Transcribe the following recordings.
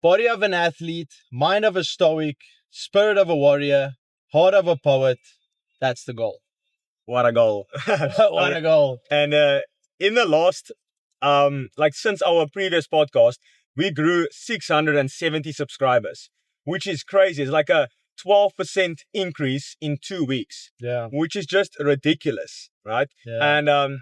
body of an athlete, mind of a stoic, spirit of a warrior, heart of a poet. That's the goal. What a goal. What a goal. And in the last, since our previous podcast, we grew 670 subscribers, which is crazy. It's like a 12% increase in 2 weeks. Yeah. Which is just ridiculous, right? Yeah. And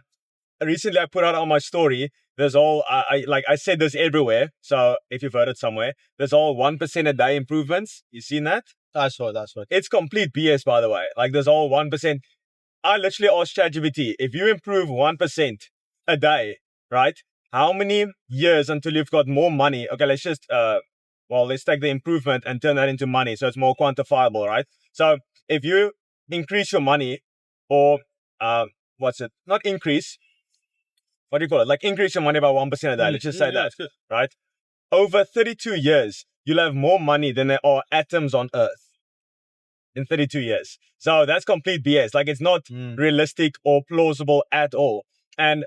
recently I put out on my story, there's all, I said this everywhere. So if you've heard it somewhere, there's all 1% a day improvements. You seen that? That's what. It's complete BS, by the way. Like there's all 1%. I literally asked ChatGPT, if you improve 1% a day, right? How many years until you've got more money? Okay, let's just, let's take the improvement and turn that into money. So it's more quantifiable, right? So if you increase your money or, not increase, what do you call it? Like increase your money by 1% a day. Let's just say that, right? Over 32 years, you'll have more money than there are atoms on Earth. In 32 years. So that's complete BS. Like it's not realistic or plausible at all. And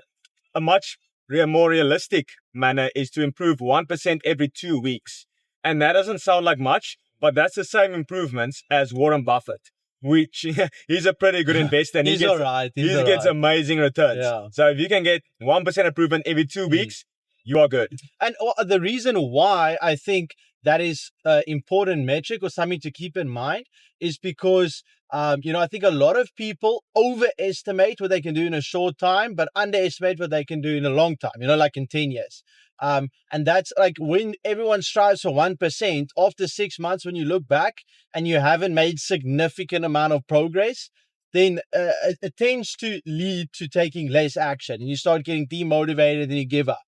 a much more realistic manner is to improve 1% every 2 weeks. And that doesn't sound like much, but that's the same improvements as Warren Buffett, which he's a pretty good investor. And He's all right. He gets amazing returns. Yeah. So if you can get 1% improvement every 2 weeks, you are good. And the reason why I think that is an important metric or something to keep in mind is because, I think a lot of people overestimate what they can do in a short time, but underestimate what they can do in a long time, like in 10 years. And that's like when everyone strives for 1%, after 6 months, when you look back and you haven't made significant amount of progress, then it tends to lead to taking less action and you start getting demotivated and you give up.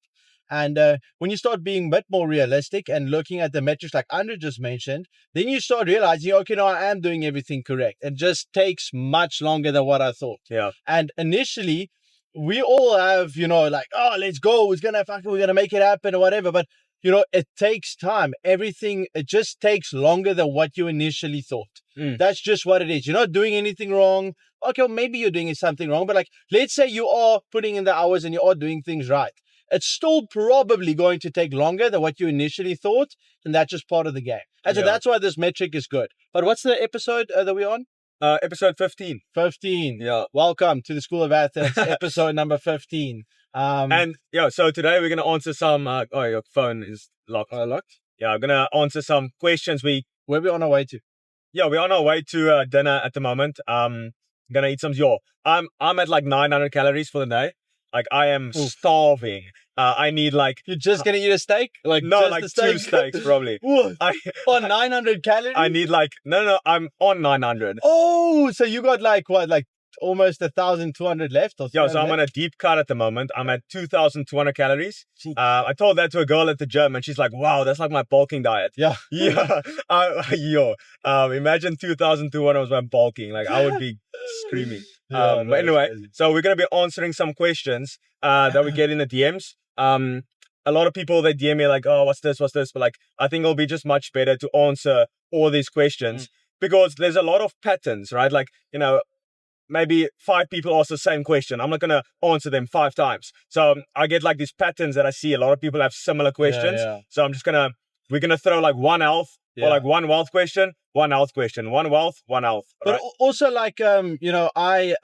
And when you start being a bit more realistic and looking at the metrics like Andre just mentioned, then you start realizing, okay, no, I am doing everything correct. It just takes much longer than what I thought. Yeah. And initially, we all have, let's go. We're going to make it happen or whatever. But, it takes time. It just takes longer than what you initially thought. That's just what it is. You're not doing anything wrong. Okay, well, maybe you're doing something wrong. But let's say you are putting in the hours and you are doing things right. It's still probably going to take longer than what you initially thought, and that's just part of the game. And so that's why this metric is good. But what's the episode that we're on? Episode 15. 15. Yeah. Welcome to the School of Athens, episode number 15. So today we're going to answer some... your phone is locked. Locked? Yeah, I'm going to answer some questions. Where are we on our way to? Yeah, we're on our way to dinner at the moment. Going to eat some zyo. I'm at like 900 calories for the day. Like I am starving. I need like... You're just going to eat a steak? Like 2 steaks probably. On 900 calories? I need like... No, I'm on 900. Oh, so you got like almost 1,200 left? Or yeah, so I'm on a deep cut at the moment. I'm at 2,200 calories. I told that to a girl at the gym and she's like, wow, that's like my bulking diet. Yeah. Yeah. Imagine 2,200 was my bulking. Like I would be screaming. But anyway, so we're going to be answering some questions that we get in the DMs. A lot of people, they DM me like, oh, what's this? But like, I think it'll be just much better to answer all these questions because there's a lot of patterns, right? Like, maybe 5 people ask the same question. I'm not going to answer them 5 times. So I get like these patterns that I see. A lot of people have similar questions. Yeah. So we're going to throw like one health or like one wealth question, one health question, one wealth, one health. But right? Also like, I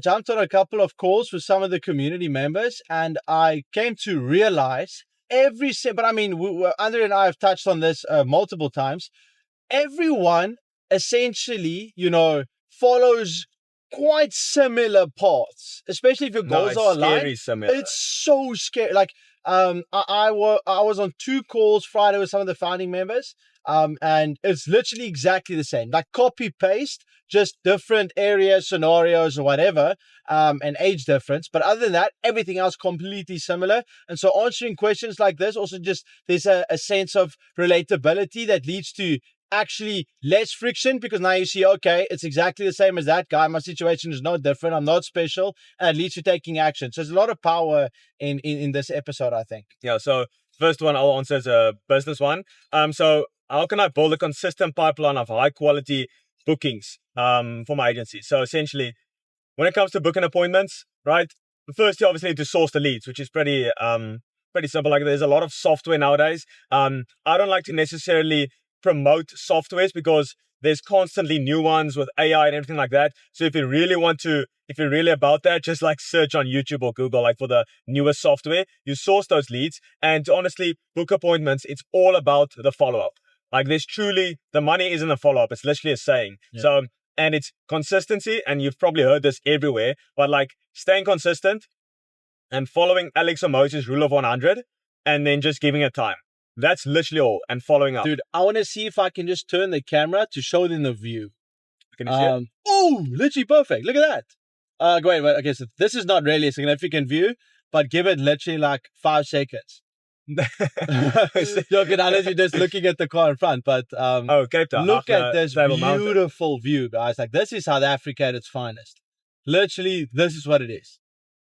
jumped on a couple of calls with some of the community members and I came to realize Andre and I have touched on this multiple times. Everyone essentially, follows quite similar paths, especially if your goals are aligned. Similar. It's so scary. Like, I was on 2 calls Friday with some of the founding members, and it's literally exactly the same. Like copy paste, just different areas, scenarios, or whatever, and age difference. But other than that, everything else completely similar. And so answering questions like this also just there's a sense of relatability that leads to actually less friction because now you see, okay, it's exactly the same as that guy. My situation is no different. I'm not special. And it leads to taking action. So there's a lot of power in this episode, I think. Yeah. So first one I'll answer is a business one. So how can I build a consistent pipeline of high quality bookings for my agency? So essentially, when it comes to booking appointments, right? First, you obviously need to source the leads, which is pretty pretty simple. Like there's a lot of software nowadays. I don't like to necessarily promote softwares because there's constantly new ones with AI and everything like that. So if you really if you're really about that, just like search on YouTube or Google, like for the newest software, you source those leads, and to honestly book appointments, it's all about the follow-up. Like there's truly, the money isn't a follow-up. It's literally a saying. Yeah. So, and it's consistency, and you've probably heard this everywhere, but like staying consistent and following Alex Hormozi's rule of 100, and then just giving it time. That's literally all, and following up. Dude, I want to see if I can just turn the camera to show them the view. Can you see it? Oh, literally perfect. Look at that. Wait. Okay, so this is not really a significant view, but give it literally like 5 seconds. You're honestly just looking at the car in front, but Cape Town. look at this beautiful view, guys. Like this is South Africa at its finest. Literally, this is what it is.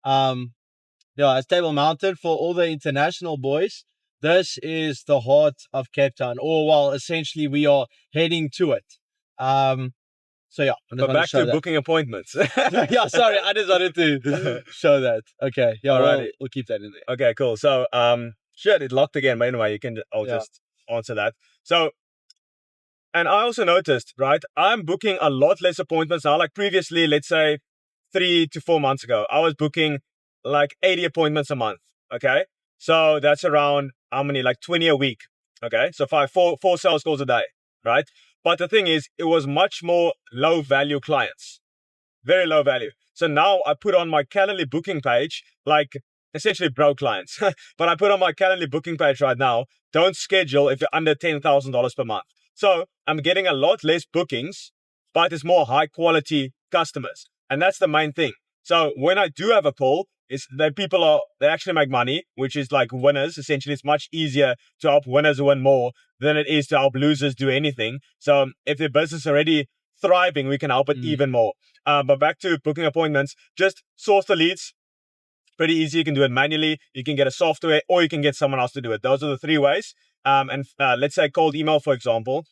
It's Table Mountain for all the international boys. This is the heart of Cape Town, or well, essentially we are heading to it. So yeah, but back to booking appointments. Yeah, sorry, I just wanted to show that. Okay, yeah, we'll keep that in there. Okay, cool. So shit, it locked again. But anyway, I'll just answer that. So, and I also noticed, right, I'm booking a lot less appointments now. Like previously, let's say 3 to 4 months ago, I was booking like 80 appointments a month. Okay, so that's around how many? Like 20 a week. Okay, so four sales calls a day, right? But the thing is, it was much more low value clients, very low value. So now I put on my Calendly booking page, like essentially broke clients, but I put on my Calendly booking page right now, don't schedule if you're under $10,000 per month. So I'm getting a lot less bookings, but it's more high quality customers. And that's the main thing. So when I do have a call, it's that they actually make money, which is like winners. Essentially, it's much easier to help winners win more than it is to help losers do anything. So if their business is already thriving, we can help it even more. But back to booking appointments, just source the leads. Pretty easy. You can do it manually. You can get a software, or you can get someone else to do it. Those are the 3 ways. Let's say cold email, for example.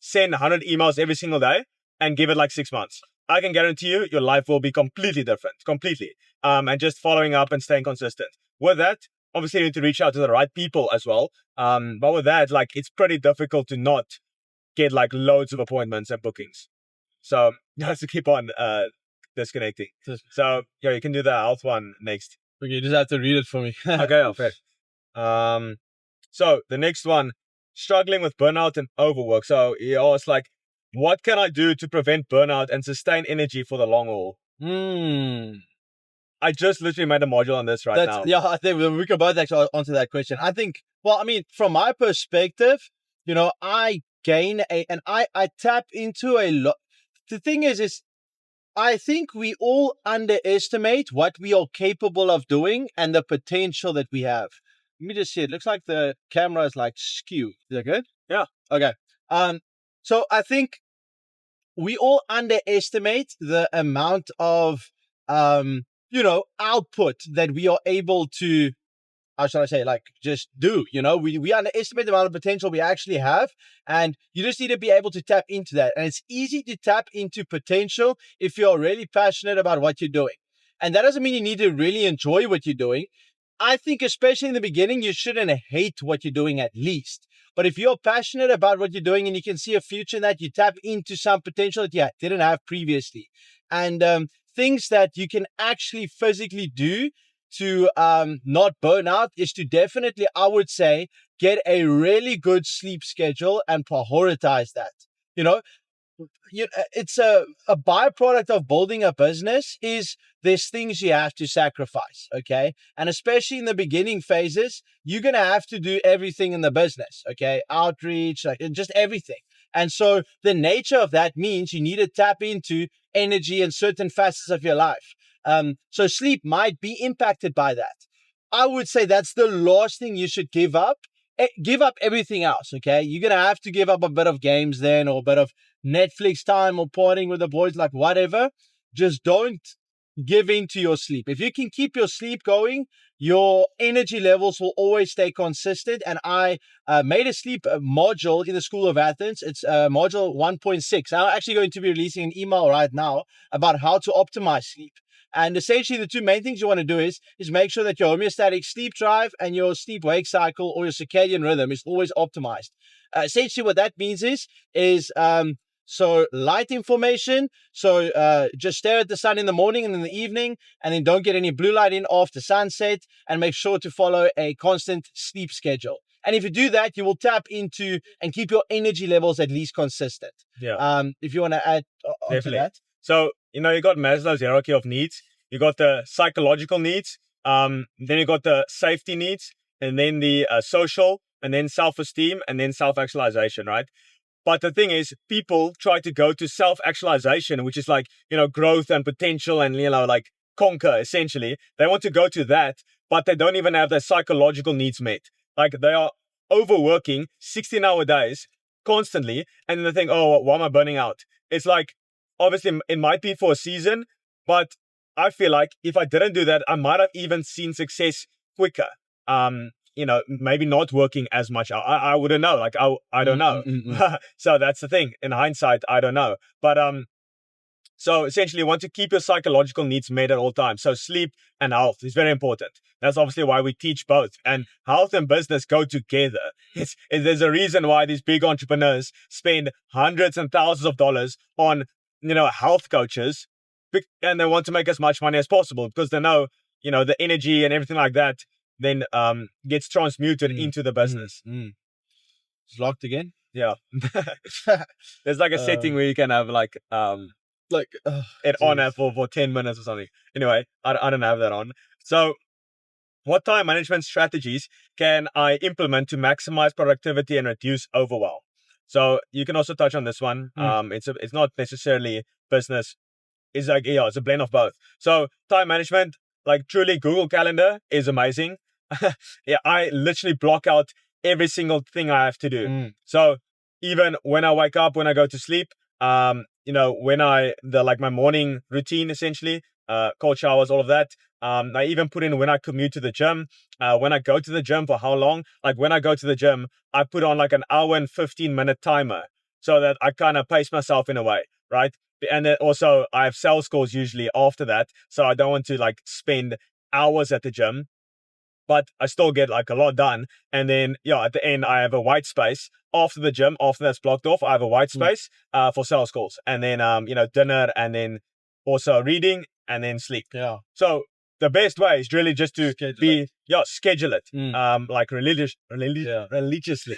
Send 100 emails every single day and give it like 6 months. I can guarantee you, your life will be completely different, completely. And just following up and staying consistent. With that, obviously you need to reach out to the right people as well. But with that, like it's pretty difficult to not get like loads of appointments and bookings. So you have to keep on disconnecting. So yeah, you can do the health one next. Okay, you just have to read it for me. Okay, fair. So the next one, struggling with burnout and overwork. So he asked like, what can I do to prevent burnout and sustain energy for the long haul? I just literally made a module on this now. Yeah, I think we can both actually answer that question. I think, well, I mean, from my perspective, I gain and I tap into a lot. The thing is I think we all underestimate what we are capable of doing and the potential that we have. Let me just see. It looks like the camera is like skew. Is that good? Yeah. Okay. So I think we all underestimate the amount of, output that we are able to, how should I say, like just do, we underestimate the amount of potential we actually have, and you just need to be able to tap into that. And it's easy to tap into potential if you're really passionate about what you're doing. And that doesn't mean you need to really enjoy what you're doing. I think especially in the beginning, you shouldn't hate what you're doing at least. But if you're passionate about what you're doing and you can see a future in that, you tap into some potential that you didn't have previously. And things that you can actually physically do to not burn out is to definitely, I would say, get a really good sleep schedule and prioritize that. It's a byproduct of building a business is there's things you have to sacrifice, okay? And especially in the beginning phases, you're going to have to do everything in the business, okay? Outreach, like just everything. And so the nature of that means you need to tap into energy in certain facets of your life. So sleep might be impacted by that. I would say that's the last thing you should give up. Give up everything else, okay? You're going to have to give up a bit of games then, or a bit of Netflix time, or partying with the boys, like whatever. Just don't give in to your sleep. If you can keep your sleep going, your energy levels will always stay consistent. And I made a sleep module in the School of Athens. It's module 1.6. I'm actually going to be releasing an email right now about how to optimize sleep. And essentially, the two main things you want to do is make sure that your homeostatic sleep drive and your sleep-wake cycle or your circadian rhythm is always optimized. Essentially, what that means is so light information. So just stare at the sun in the morning and in the evening, and then don't get any blue light in after sunset, and make sure to follow a constant sleep schedule. And if you do that, you will tap into and keep your energy levels at least consistent. Yeah. If you want to add onto that. So, you got Maslow's hierarchy of needs. You got the psychological needs. Then you got the safety needs, and then the social, and then self-esteem, and then self-actualization, right? But the thing is, people try to go to self-actualization, which is like, growth and potential and, like conquer, essentially. They want to go to that, but they don't even have their psychological needs met. Like, they are overworking 16-hour days constantly, and then they think, oh, why am I burning out? It's like, obviously, it might be for a season, but I feel like if I didn't do that, I might have even seen success quicker. Maybe not working as much. I wouldn't know. Like, I don't know. So that's the thing. In hindsight, I don't know. But so essentially, you want to keep your psychological needs met at all times. So sleep and health is very important. That's obviously why we teach both. And health and business go together. There's a reason why these big entrepreneurs spend hundreds and thousands of dollars on, health coaches, and they want to make as much money as possible because they know, the energy and everything like that then gets transmuted into the business. It's locked again. Yeah. There's like a setting where you can have like it on for 10 minutes or something. Anyway, I don't have that on. So what time management strategies can I implement to maximize productivity and reduce overwhelm? So you can also touch on this one. It's not necessarily business. It's like, it's a blend of both. So time management, like truly Google Calendar is amazing. Yeah, I literally block out every single thing I have to do. So even when I wake up, when I go to sleep, when my morning routine, essentially, cold showers, all of that. I even put in when I commute to the gym, when I go to the gym, for how long. Like when I go to the gym, I put on like an hour and 15-minute timer so that I kind of pace myself in a way, right? And then also I have sales calls usually after that. So I don't want to like spend hours at the gym, but I still get like a lot done. And then, at the end, I have a white space after the gym. After that's blocked off, I have a white space for sales calls. And then, dinner, and then also reading, and then sleep. Yeah. So the best way is really just to schedule it. Like religiously.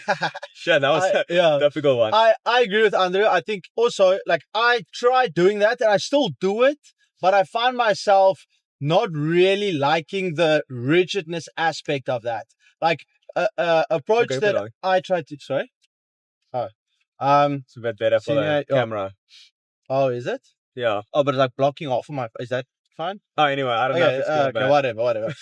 Shit, that was a difficult one. I agree with Andre. I think also, like, I tried doing that and I still do it, but I find myself not really liking the rigidness aspect of that. Like, approach that I tried to, sorry? Oh. It's a bit better for the camera. Oh, is it? Yeah. Oh, but it's like blocking off of my, is that fine? Oh, anyway, I don't know if it's good, okay, whatever.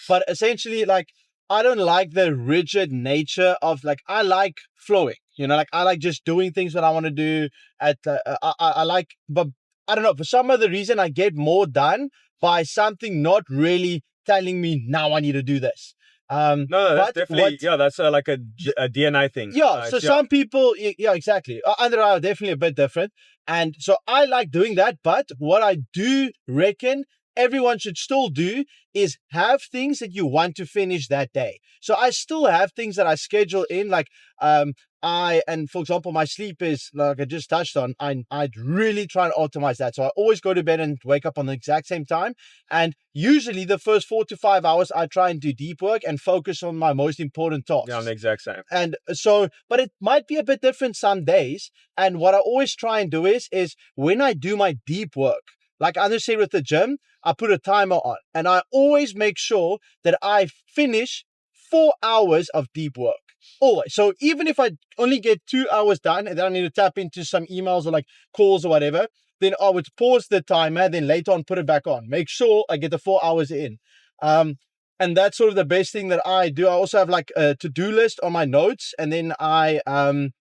But essentially, like, I don't like the rigid nature of, like, I like flowing, like, I like just doing things that I want to do I like, but I don't know, for some other reason, I get more done by something not really telling me, now I need to do this. No, that's definitely, that's like a DNA thing. Yeah, so some people, exactly. Andre and I are definitely a bit different. And so I like doing that. But what I do reckon everyone should still do is have things that you want to finish that day. So I still have things that I schedule in, like, and for example, my sleep is, like I just touched on, I'd really try and optimize that. So I always go to bed and wake up on the exact same time. And usually the first 4 to 5 hours, I try and do deep work and focus on my most important tasks. Yeah, I'm the exact same. And so, but it might be a bit different some days. And what I always try and do is when I do my deep work, like I just say with the gym, I put a timer on and I always make sure that I finish 4 hours of deep work. Always. So even if I only get 2 hours done and then I need to tap into some emails or like calls or whatever, then I would pause the timer, then later on put it back on. Make sure I get the 4 hours in. And that's sort of the best thing that I do. I also have like a to-do list on my notes, and then I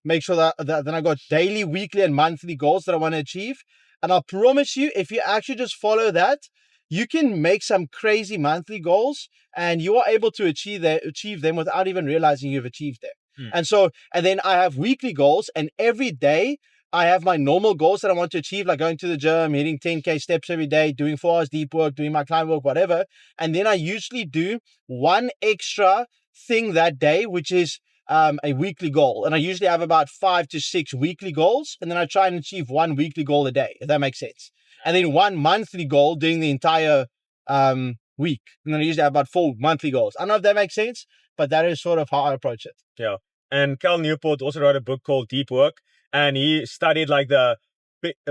make sure that then I got daily, weekly, and monthly goals that I want to achieve. And I promise you, if you actually just follow that, you can make some crazy monthly goals and you are able to achieve them without even realizing you've achieved them. And then I have weekly goals, and every day I have my normal goals that I want to achieve, like going to the gym, hitting 10K steps every day, doing 4 hours deep work, doing my client work, whatever. And then I usually do one extra thing that day, which is a weekly goal. And I usually have about 5 to 6 weekly goals. And then I try and achieve one weekly goal a day, if that makes sense. And then one monthly goal during the entire week. And then I usually have about 4 monthly goals. I don't know if that makes sense, but that is sort of how I approach it. Yeah. And Cal Newport also wrote a book called Deep Work, and he studied like the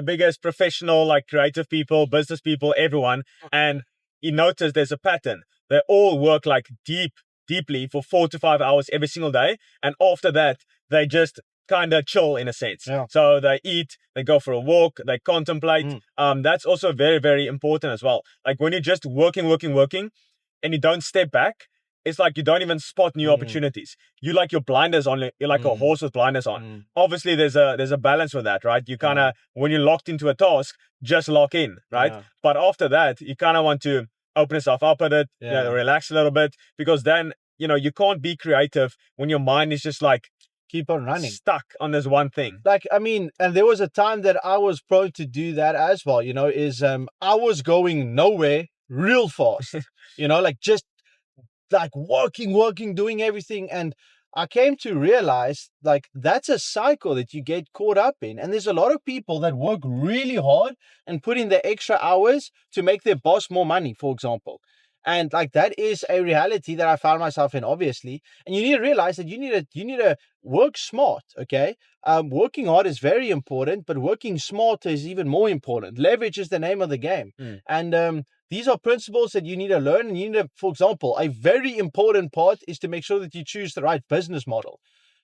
biggest professional, like creative people, business people, everyone. And he noticed there's a pattern. They all work like deeply for 4 to 5 hours every single day. And after that, they just kind of chill in a sense. Yeah. So they eat, they go for a walk, they contemplate. That's also very, very important as well. Like when you're just working, and you don't step back, it's like you don't even spot new opportunities. You like your blinders on. You're like a horse with blinders on. Obviously, there's a balance with that, right? You kind of, when you're locked into a task, just lock in, right? Yeah. But after that, you kind of want to open yourself up a bit, relax a little bit, because then, you can't be creative when your mind is just like, keep on running, stuck on this one thing. Like, I mean, and there was a time that I was prone to do that as well, I was going nowhere real fast, like just like working, doing everything. And I came to realize like that's a cycle that you get caught up in. And there's a lot of people that work really hard and put in the extra hours to make their boss more money, for example. And like that is a reality that I found myself in, obviously. And you need to realize that you need to work smart, okay? Working hard is very important, but working smart is even more important. Leverage is the name of the game. And these are principles that you need to learn. And you need to, for example, a very important part is to make sure that you choose the right business model.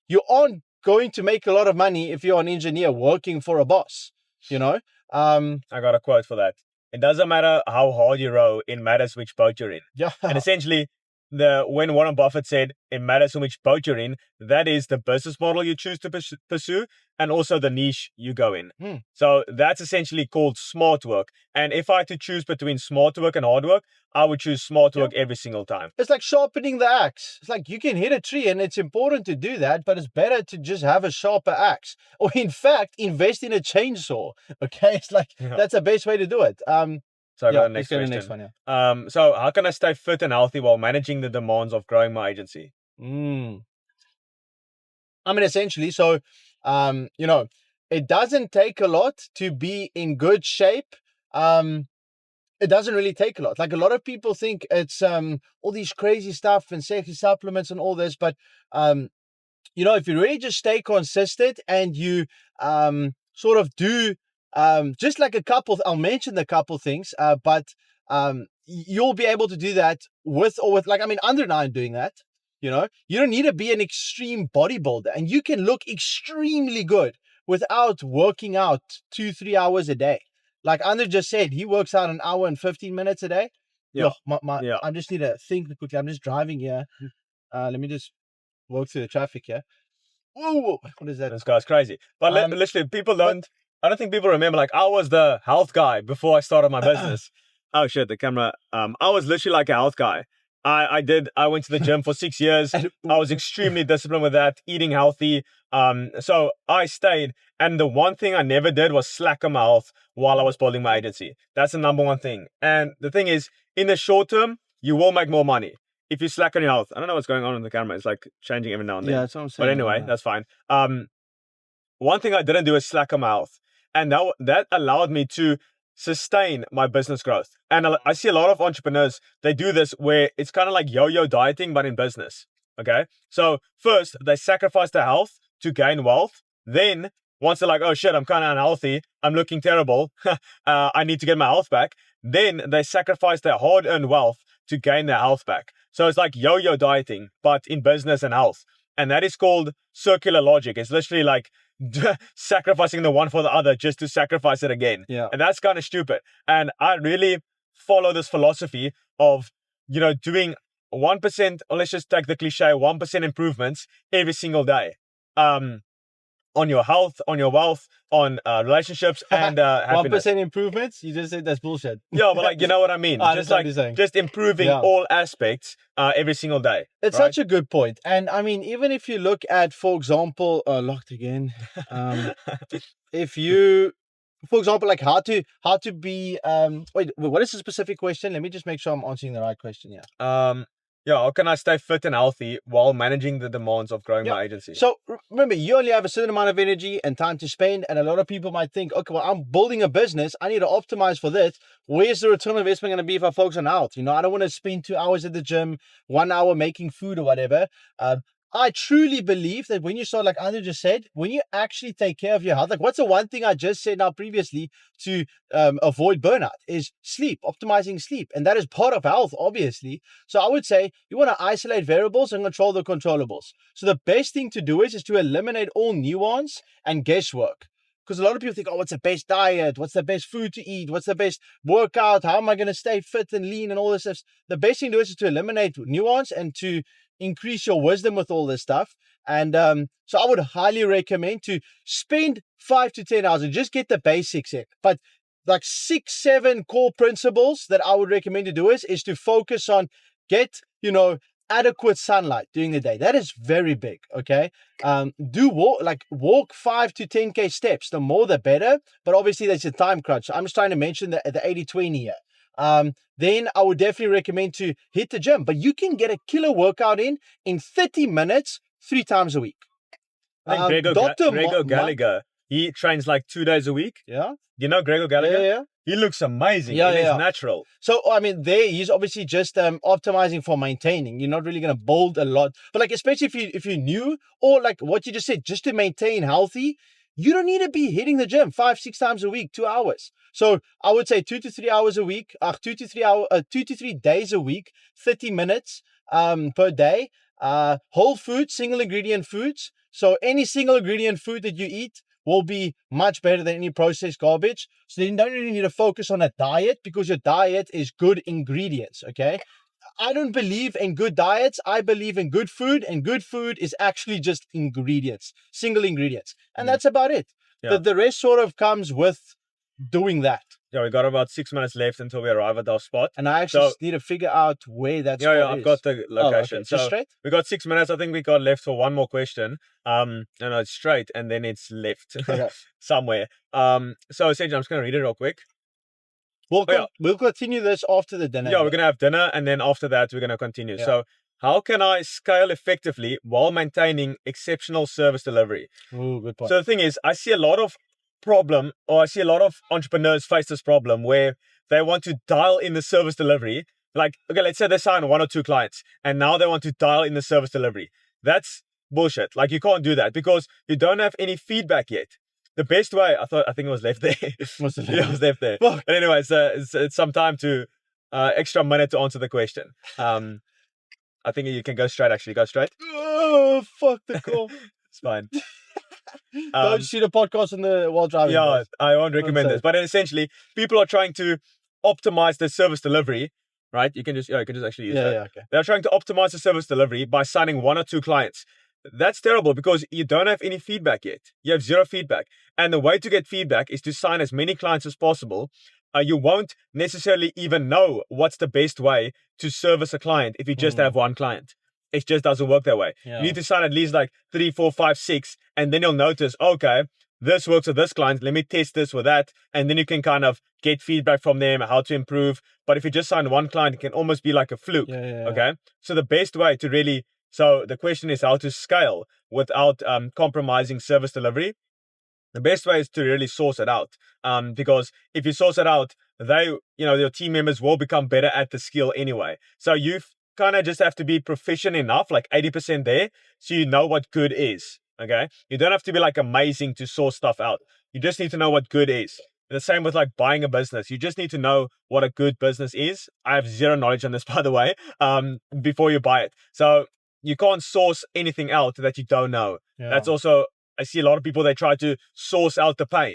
You aren't going to make a lot of money if you're an engineer working for a boss, I got a quote for that. It doesn't matter how hard you row, it matters which boat you're in. Yeah. And essentially, when Warren Buffett said it matters in which boat you're in, that is the business model you choose to pursue and also the niche you go in. So that's essentially called smart work. And if I had to choose between smart work and hard work, I would choose smart work every single time. It's like sharpening the axe. It's like you can hit a tree and it's important to do that, but it's better to just have a sharper axe. Or in fact, invest in a chainsaw. Okay, it's like that's the best way to do it. So I got the next question. The next one, so how can I stay fit and healthy while managing the demands of growing my agency? Essentially, so, it doesn't take a lot to be in good shape. It doesn't really take a lot. Like a lot of people think it's all these crazy stuff and sexy supplements and all this, but if you really just stay consistent and you sort of do just like I'll mention a couple things, but you'll be able to do that with or with, like, Under and I am doing that. You don't need to be an extreme bodybuilder, and you can look extremely good without working out 2-3 hours a day. Like Andre just said, he works out 1 hour and 15 minutes a day. Yeah. I just need to think quickly. I'm just driving here. Let me just walk through the traffic here. Whoa, what is that? This guy's crazy. But literally, I don't think people remember, like, I was the health guy before I started my business. Oh shit, the camera. I was literally like a health guy. I went to the gym for 6 years. I was extremely disciplined with that, eating healthy. So I stayed. And the one thing I never did was slack on my health while I was building my agency. That's the number one thing. And the thing is, in the short term, you will make more money if you slack on your health. I don't know what's going on in the camera. It's like changing every now and then. Yeah, that's what I'm saying. But anyway, that's fine. One thing I didn't do is slack on my health. And that allowed me to sustain my business growth. And I see a lot of entrepreneurs, they do this where it's kind of like yo-yo dieting, but in business. Okay. So first they sacrifice their health to gain wealth. Then once they're like, oh shit, I'm kind of unhealthy, I'm looking terrible, I need to get my health back. Then they sacrifice their hard-earned wealth to gain their health back. So it's like yo-yo dieting, but in business and health. And that is called circular logic. It's literally like sacrificing the one for the other just to sacrifice it again. Yeah. And that's kind of stupid. And I really follow this philosophy of, doing 1%, or let's just take the cliche, 1% improvements every single day. on your health, on your wealth, on relationships, and happiness. 1% improvements? You just said that's bullshit. Yeah, but like, you know what I mean? I Just understand what like, you're saying. just improving Yeah. all aspects every single day. It's right? such a good point. And I mean, even if you look at, for example, locked again. If you, for example, like how to be, wait, what is the specific question? Let me just make sure I'm answering the right question here. Yeah, how can I stay fit and healthy while managing the demands of growing my agency? So remember, you only have a certain amount of energy and time to spend, and a lot of people might think, okay, well, I'm building a business, I need to optimize for this. Where's the return on investment going to be if I focus on health? I don't want to spend 2 hours at the gym, 1 hour making food or whatever. I truly believe that when you start, like Andrew just said, when you actually take care of your health, like what's the one thing I just said now previously to avoid burnout is sleep, optimizing sleep. And that is part of health, obviously. So I would say you want to isolate variables and control the controllables. So the best thing to do is to eliminate all nuance and guesswork. Because a lot of people think, oh, what's the best diet? What's the best food to eat? What's the best workout? How am I going to stay fit and lean and all this stuff? The best thing to do is to eliminate nuance and to increase your wisdom with all this stuff. And so I would highly recommend to spend 5 to 10 hours and just get the basics in. But like 6, 7 core principles that I would recommend to do is to focus on get, adequate sunlight during the day. That is very big. Okay. Do walk 5 to 10K steps. The more, the better. But obviously there's a time crunch. I'm just trying to mention the 80-20 here. Then I would definitely recommend to hit the gym, but you can get a killer workout in 30 minutes, 3 times a week. I think Gregor Gallagher, he trains like 2 days a week. Yeah. You know Gregor Gallagher? Yeah. He looks amazing. Yeah, It's natural. So, I mean, he's obviously just optimizing for maintaining. You're not really going to build a lot. But like, especially if you're new, or like what you just said, just to maintain healthy, you don't need to be hitting the gym 5-6 times a week, 2 hours. So I would say 2 to 3 hours a week, 2 to 3 days a week, 30 minutes per day. Whole food, single ingredient foods. So any single ingredient food that you eat will be much better than any processed garbage. So you don't really need to focus on a diet because your diet is good ingredients, okay? I don't believe in good diets. I believe in good food, and good food is actually just ingredients, single ingredients. And that's about it. Yeah. The rest sort of comes with doing that. Yeah, we got about 6 minutes left until we arrive at our spot. And I actually need to figure out where that spot is. Yeah, I've got the location. Oh, okay. So straight? We got 6 minutes. I think we got left for one more question. No, it's straight, and then it's left somewhere. So essentially, I'm just going to read it real quick. We'll continue this after the dinner. Yeah, we're going to have dinner, and then after that, we're going to continue. Yeah. So how can I scale effectively while maintaining exceptional service delivery? Ooh, good point. So the thing is, I see a lot of entrepreneurs face this problem where they want to dial in the service delivery. Like, okay, let's say they sign 1 or 2 clients, and now they want to dial in the service delivery. That's bullshit. Like, you can't do that because you don't have any feedback yet. The best way, I think it was left there. It was left there. But anyway, it's some time to extra minute to answer the question. I think you can go straight. Actually, go straight. Oh, fuck the call. It's fine. Don't shoot a podcast while driving. Yeah, I won't recommend this. But essentially, people are trying to optimize the service delivery, right? You can just actually use that. Yeah, okay. They're trying to optimize the service delivery by signing 1 or 2 clients. That's terrible because you don't have any feedback yet. You have 0 feedback. And the way to get feedback is to sign as many clients as possible. You won't necessarily even know what's the best way to service a client if you just have 1 client. It just doesn't work that way. Yeah. You need to sign at least like 3, 4, 5, 6, and then you'll notice, okay, this works with this client. Let me test this with that. And then you can kind of get feedback from them, how to improve. But if you just sign 1 client, it can almost be like a fluke. Yeah. Okay. So the best way to really, so the question is how to scale without compromising service delivery. The best way is to really source it out. Because if you source it out, your team members will become better at the skill anyway. So you kind of just have to be proficient enough, like 80% there, so you know what good is. Okay. You don't have to be like amazing to source stuff out. You just need to know what good is. The same with like buying a business. You just need to know what a good business is. I have 0 knowledge on this, by the way, before you buy it. So you can't source anything out that you don't know. Yeah. That's also, I see a lot of people, they try to source out the pain.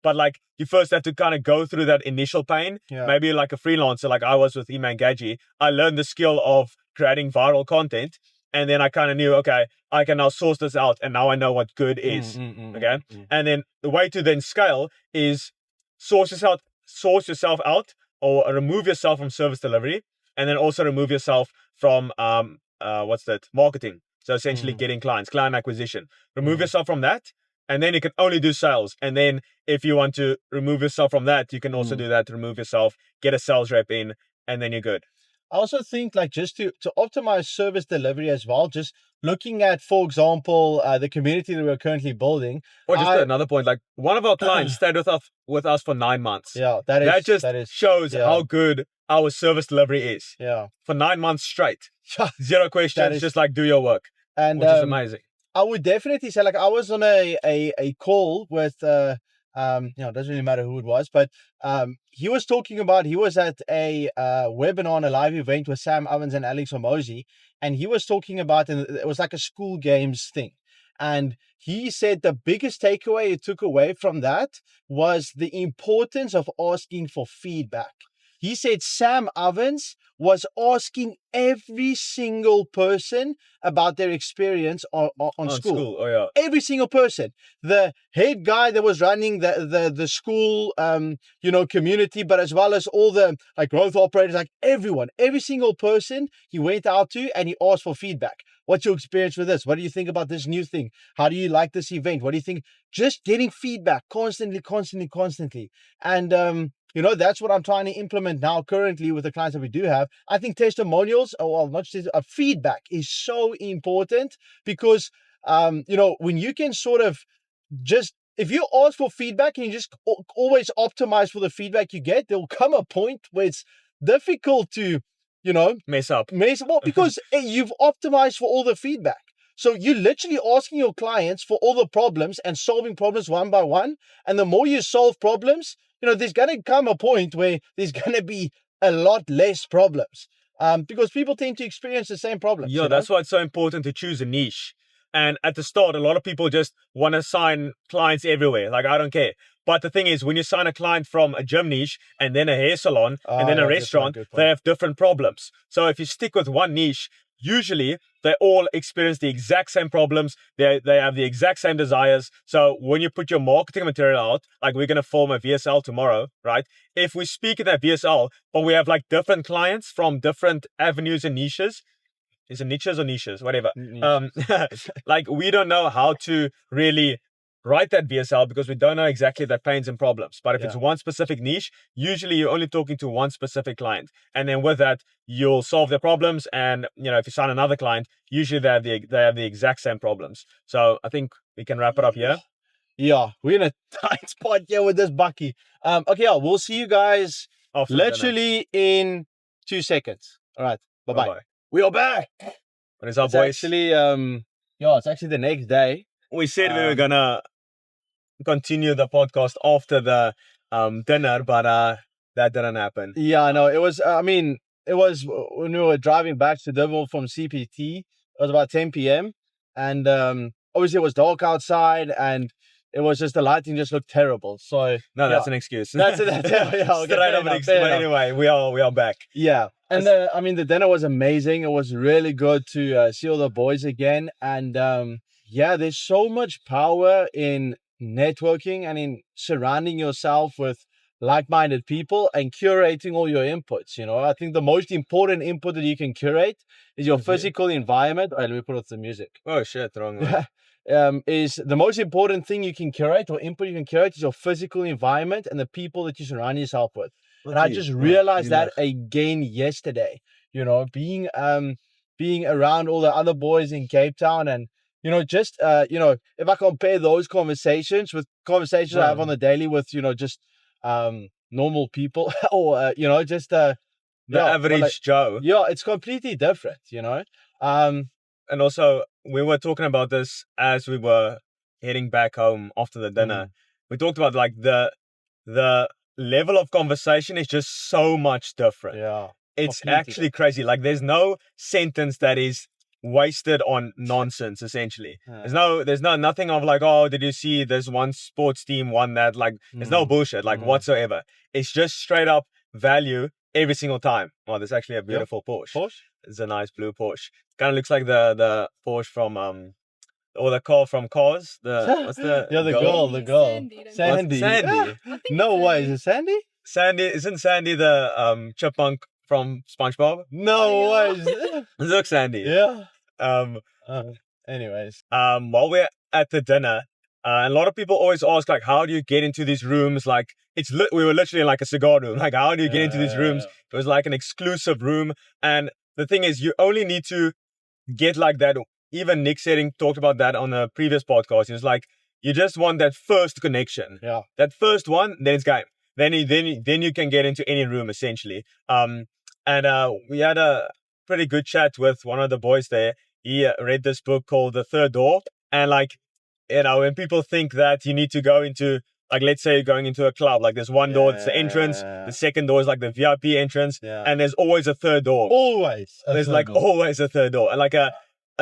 But like, you first have to kind of go through that initial pain. Yeah. Maybe like a freelancer, like I was with Iman Gaji. I learned the skill of creating viral content. and then I kind of knew, okay, I can now source this out, and now I know what good is. Okay, and then the way to then scale is source yourself out, or remove yourself from service delivery, and then also remove yourself from marketing. So essentially getting client acquisition. Remove yourself from that, and then you can only do sales. And then if you want to remove yourself from that, you can also do that. Remove yourself, get a sales rep in, and then you're good. I also think like just to optimize service delivery as well, just looking at, for example, the community that we're currently building. Or just another point, like one of our clients stayed with us for 9 months. Yeah, that just shows how good our service delivery is. Yeah. For 9 months straight. Zero questions, just like do your work. And which is amazing. I would definitely say, like, I was on a call with it doesn't really matter who it was, but he was talking about, he was at a webinar on a live event with Sam Ovens and Alex Omozi, and he was talking about, and it was like a school games thing. And he said the biggest takeaway he took away from that was the importance of asking for feedback. He said Sam Ovens was asking every single person about their experience on school. Oh, yeah. Every single person. The head guy that was running the school, community, but as well as all the like growth operators, like everyone, every single person he went out to and he asked for feedback. What's your experience with this? What do you think about this new thing? How do you like this event? What do you think? Just getting feedback constantly. And, that's what I'm trying to implement now currently with the clients that we do have. I think testimonials, feedback is so important because, when you can sort of just, if you ask for feedback and you just always optimize for the feedback you get, there'll come a point where it's difficult to, mess up. Well, because you've optimized for all the feedback. So you're literally asking your clients for all the problems and solving problems one by one. And the more you solve problems, there's going to come a point where there's going to be a lot less problems because people tend to experience the same problems. Yeah, that's why it's so important to choose a niche. And at the start, a lot of people just want to sign clients everywhere. Like, I don't care. But the thing is, when you sign a client from a gym niche and then a hair salon and then a restaurant, they have different problems. So if you stick with one niche, usually they all experience the exact same problems. They have the exact same desires. So when you put your marketing material out, like we're going to form a VSL tomorrow, right? If we speak in that VSL, but we have like different clients from different avenues and niches, is it niches or niches? Whatever. Like we don't know how to really write that VSL because we don't know exactly their pains and problems. But if it's one specific niche, usually you're only talking to one specific client. And then with that, you'll solve their problems. And, if you sign another client, usually they have the exact same problems. So I think we can wrap it up here. Yeah, we're in a tight spot here with this Bucky. We'll see you guys literally in 2 seconds. All right, bye-bye. We are back. What is up, boys? Actually, it's actually the next day. We said we were gonna continue the podcast after the dinner, but that didn't happen. Yeah, no, it was. It was when we were driving back to Durban from CPT. It was about 10 p.m. and obviously it was dark outside, and it was just the lighting just looked terrible. So that's an excuse. That's it. Straight up an excuse. But anyway, we are back. Yeah, and the dinner was amazing. It was really good to see all the boys again, and there's so much power in networking and in surrounding yourself with like-minded people and curating all your inputs. I think the most important input that you can curate is your physical environment. Let me put up the music. Oh shit, wrong one. Is the most important thing you can curate or input you can curate is your physical environment and the people that you surround yourself with. And I just realized that again yesterday, being around all the other boys in Cape Town, and if I compare those conversations with conversations I have on the daily with normal people or the average Joe. Yeah, it's completely different, And also, we were talking about this as we were heading back home after the dinner. We talked about like the level of conversation is just so much different. Yeah. It's actually crazy. Like there's no sentence that is wasted on nonsense, essentially. There's nothing of like, oh, did you see this one sports team won that? Like there's no bullshit like whatsoever. It's just straight up value every single time. Oh, there's actually a beautiful Porsche. Porsche? It's a nice blue Porsche. Kind of looks like the Porsche from or the car from Cars. What's the Yeah, the girl. Sandy. Sandy. Sandy. I think No it's way, Sandy. is it Sandy? Sandy, isn't Sandy the chipmunk from SpongeBob? No Oh, way. It looks Sandy. Yeah. Um, Anyways. while we're at the dinner, a lot of people always ask, like, how do you get into these rooms? Like, we were literally in like a cigar room. Like, how do you get into these rooms? It was like an exclusive room. And the thing is, you only need to get like that. Even Nick talked about that on a previous podcast. He was like, you just want that first connection. Yeah. That first one, then it's game. Then you can get into any room essentially. We had a pretty good chat with one of the boys there. He read this book called The Third Door, and like, you know, when people think that you need to go into, like, let's say you're going into a club, like there's one door, it's the entrance, the second door is like the VIP entrance, and there's always a third door. Always. There's like always a third door, and like a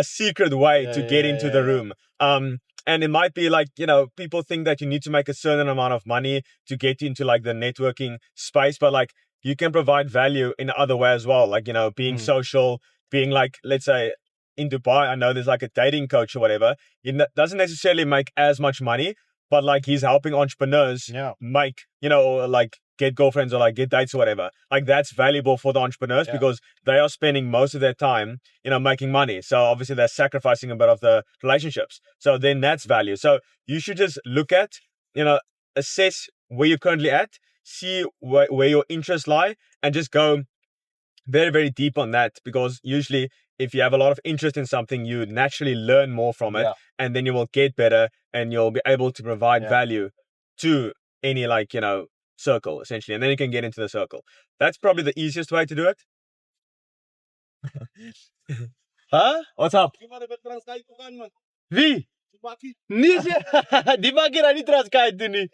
secret way to get into the room. And it might be like, you know, people think that you need to make a certain amount of money to get into like the networking space, but like you can provide value in other way as well. Like, you know, being social, being like, let's say in Dubai, I know there's like a dating coach or whatever. He doesn't necessarily make as much money, but like he's helping entrepreneurs make, you know, or like get girlfriends or like get dates or whatever. Like that's valuable for the entrepreneurs because they are spending most of their time, you know, making money. So obviously they're sacrificing a bit of the relationships. So then that's value. So you should just look at, you know, assess where you're currently at, see where your interests lie, and just go very, very deep on that, because usually if you have a lot of interest in something, you naturally learn more from it, and then you will get better and you'll be able to provide value to any, like, you know, circle essentially, and then you can get into the circle. That's probably the easiest way to do it. Huh? What's up? Wie? Nee, die mag je niet transkyk doen nie.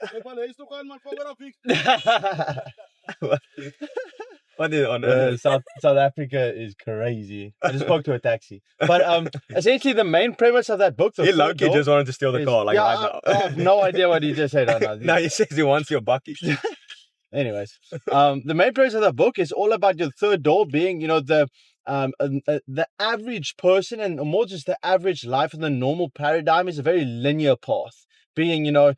What is on South Africa is crazy. I just spoke to a taxi. But essentially the main premise of that book, he low-key just wanted to steal the car, like right now. I have no idea what he just said right now. No, he says he wants your bucket. Anyways, the main premise of the book is all about your third door being, you know, the average person, and more just the average life in the normal paradigm is a very linear path. Being, you know,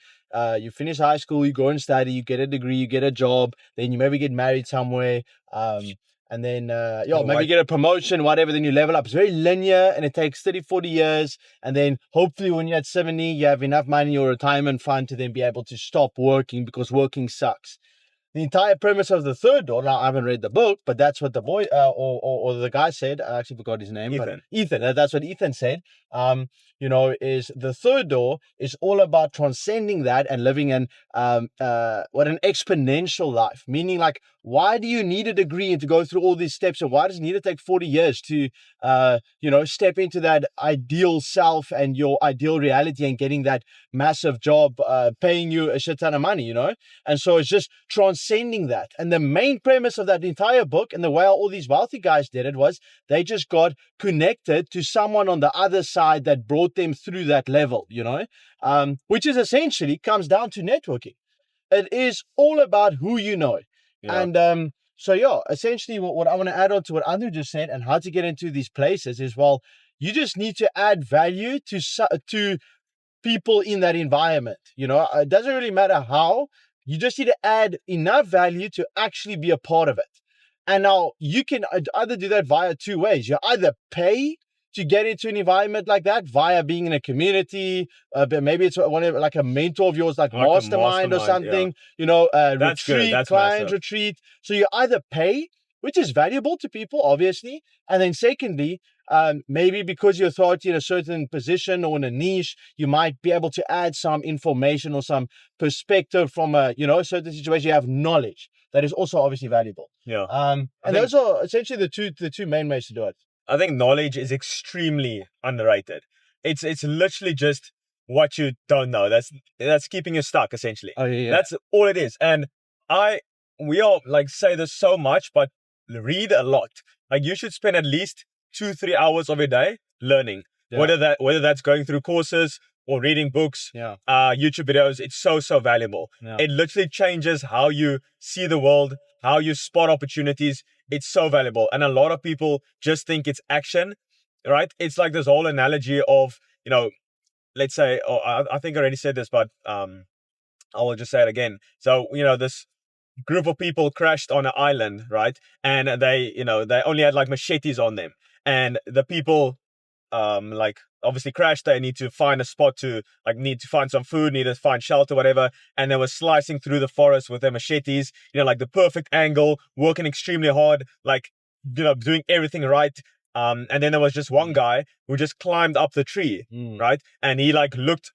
you finish high school, you go and study, you get a degree, you get a job, then you maybe get married somewhere, and then maybe get a promotion, whatever, then you level up. It's very linear, and it takes 30, 40 years, and then hopefully when you're at 70, you have enough money in your retirement fund to then be able to stop working, because working sucks. The entire premise of the third door, now I haven't read the book, but that's what the boy or the guy said. I actually forgot his name. Ethan. But Ethan, that's what Ethan said. You know, is the third door is all about transcending that and living an an exponential life. Meaning, like, why do you need a degree and to go through all these steps, and why does it need to take 40 years to you know, step into that ideal self and your ideal reality and getting that massive job paying you a shit ton of money, you know? And so it's just transcending that. And the main premise of that entire book, and the way all these wealthy guys did it, was they just got connected to someone on the other side that brought them through that level, you know? Which is essentially comes down to networking. It is all about who you know. And so essentially what I want to add on to what Andrew just said and how to get into these places is, well, you just need to add value to people in that environment. You know, it doesn't really matter how. You just need to add enough value to actually be a part of it. And now you can either do that via two ways. You either pay to get into an environment like that via being in a community, but maybe it's like a mentor of yours, like mastermind or something, you know, retreat, client retreat. So you either pay, which is valuable to people, obviously. And then secondly, maybe because you're authority in a certain position or in a niche, you might be able to add some information or some perspective from a, you know, certain situation. You have knowledge that is also obviously valuable. And those are essentially the two main ways to do it. I think knowledge is extremely underrated. It's literally just what you don't know. That's keeping you stuck, essentially. That's all it is. And we all like say this so much, but read a lot. Like, you should spend at least 2-3 hours of your day learning. Whether that's going through courses, or reading books, Yeah. YouTube videos, it's so valuable. Yeah. It literally changes how you see the world, how you spot opportunities. It's so valuable. And a lot of people just think it's action, right? It's like this whole analogy of, let's say, I think I already said this, but I will just say it again. So, this group of people crashed on an island, right? And they only had like machetes on them. And the people like obviously crashed. They need to find a spot need to find some food, need to find shelter, whatever. And they were slicing through the forest with their machetes, like the perfect angle, working extremely hard, like, doing everything right. And then there was just one guy who just climbed up the tree, right? And he like looked,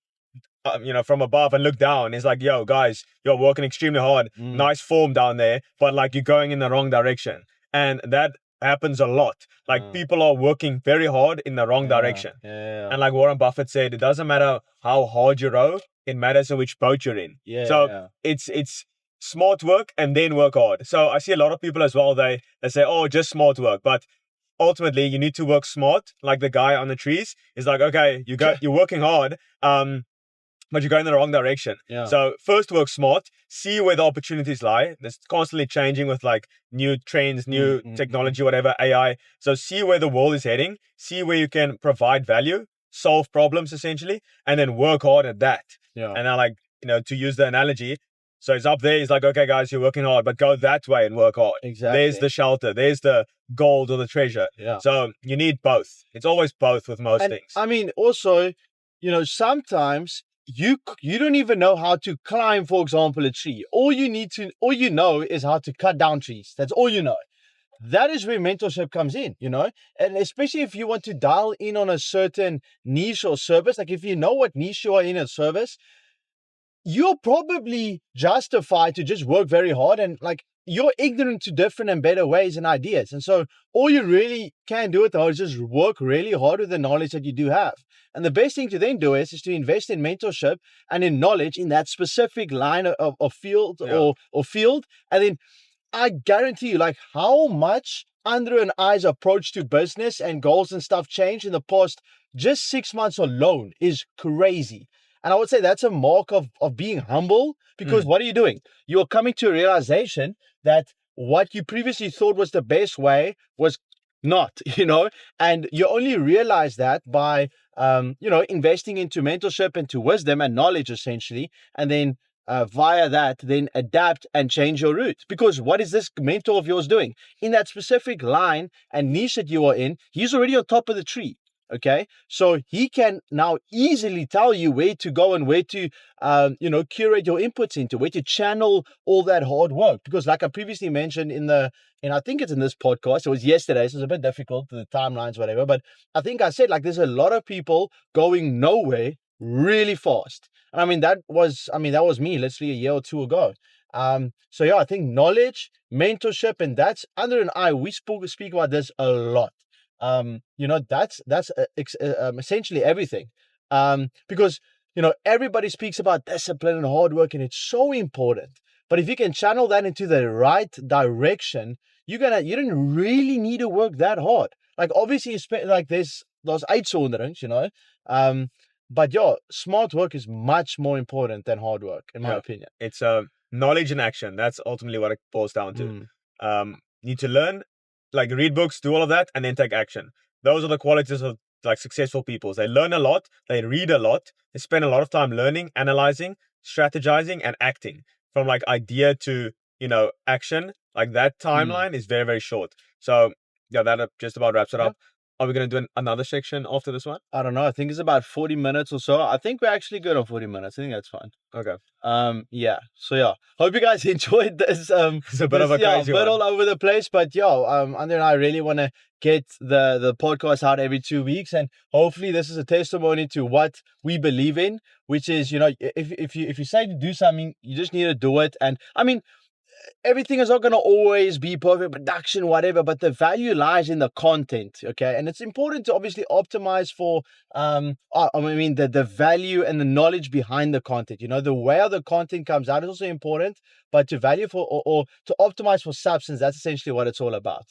from above and looked down. He's like, yo, guys, you're working extremely hard. Nice form down there, but like you're going in the wrong direction. And that happens a lot. Like people are working very hard in the wrong direction. Yeah. And like Warren Buffett said, it doesn't matter how hard you row, it matters in which boat you're in. It's smart work and then work hard. So I see a lot of people as well, they say, oh, just smart work. But ultimately you need to work smart. Like the guy on the trees is like, okay, you're working hard, but you're going in the wrong direction. Yeah. So first work smart, see where the opportunities lie. It's constantly changing with like new trends, new technology, whatever, AI. So see where the world is heading, see where you can provide value, solve problems essentially, and then work hard at that. Yeah. And I like, to use the analogy, so it's up there, it's like, okay guys, you're working hard, but go that way and work hard. Exactly. There's the shelter, there's the gold or the treasure. Yeah. So you need both. It's always both with most things. I mean, also, sometimes you don't even know how to climb, for example, a tree. All you know is how to cut down trees. That's all you know. That is where mentorship comes in, and especially if you want to dial in on a certain niche or service, like if you know what niche you are in a service, you're probably justified to just work very hard, and like you're ignorant to different and better ways and ideas. And so all you really can do is just work really hard with the knowledge that you do have. And the best thing to then do is to invest in mentorship and in knowledge in that specific line of field or field. And then I guarantee you, like, how much Andrew and I's approach to business and goals and stuff changed in the past just 6 months alone is crazy. And I would say that's a mark of being humble, because what are you doing? You're coming to a realization that what you previously thought was the best way was not, and you only realize that by, investing into mentorship, into wisdom and knowledge, essentially, and then via that, then adapt and change your route. Because what is this mentor of yours doing? In that specific line and niche that you are in, he's already on top of the tree. Okay, so he can now easily tell you where to go and where to, curate your inputs into, where to channel all that hard work. Because like I previously mentioned I think it's in this podcast, it was yesterday, so it's a bit difficult, the timelines, whatever. But I think I said, like, there's a lot of people going nowhere really fast. And I mean, that was me literally a year or two ago. So yeah, I think knowledge, mentorship, and that's Andrew and I, we speak about this a lot. That's essentially everything. Because everybody speaks about discipline and hard work, and it's so important. But if you can channel that into the right direction, you don't really need to work that hard. Like, obviously, there's those uitsonderings, but yeah, smart work is much more important than hard work, in my opinion. It's knowledge and action. That's ultimately what it boils down to. Need to learn, like read books, do all of that, and then take action. Those are the qualities of like successful people. They learn a lot, they read a lot, they spend a lot of time learning, analyzing, strategizing, and acting. From like idea to, action, like that timeline is very, very short. So yeah, that just about wraps it up. Are we going to do another section after this one? I don't know. I think it's about 40 minutes or so. I think we're actually good on 40 minutes. I think that's fine. Okay. Yeah. So yeah, hope you guys enjoyed this. It's a bit of a crazy one. All over the place, but Andrew and I really want to get the podcast out every 2 weeks, and hopefully this is a testimony to what we believe in, which is, if you say to do something, you just need to do it. And I mean, everything is not going to always be perfect, production, whatever, but the value lies in the content, okay? And it's important to obviously optimize for, the value and the knowledge behind the content. The way how the content comes out is also important, but to value for, or to optimize for substance, that's essentially what it's all about.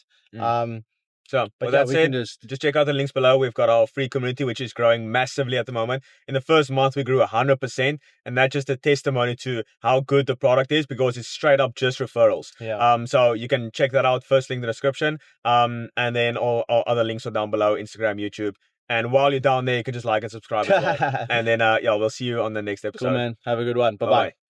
So But with yeah, that we said, can just just check out the links below. We've got our free community, which is growing massively at the moment. In the first month, we grew 100%. And that's just a testimony to how good the product is, because it's straight up just referrals. yeah. So you can check that out. First link in the description. And then all other links are down below: Instagram, YouTube. And while you're down there, you can just like and subscribe as well. And then, yeah, we'll see you on the next episode. Cool, man. Have a good one. Bye Bye-bye. bye.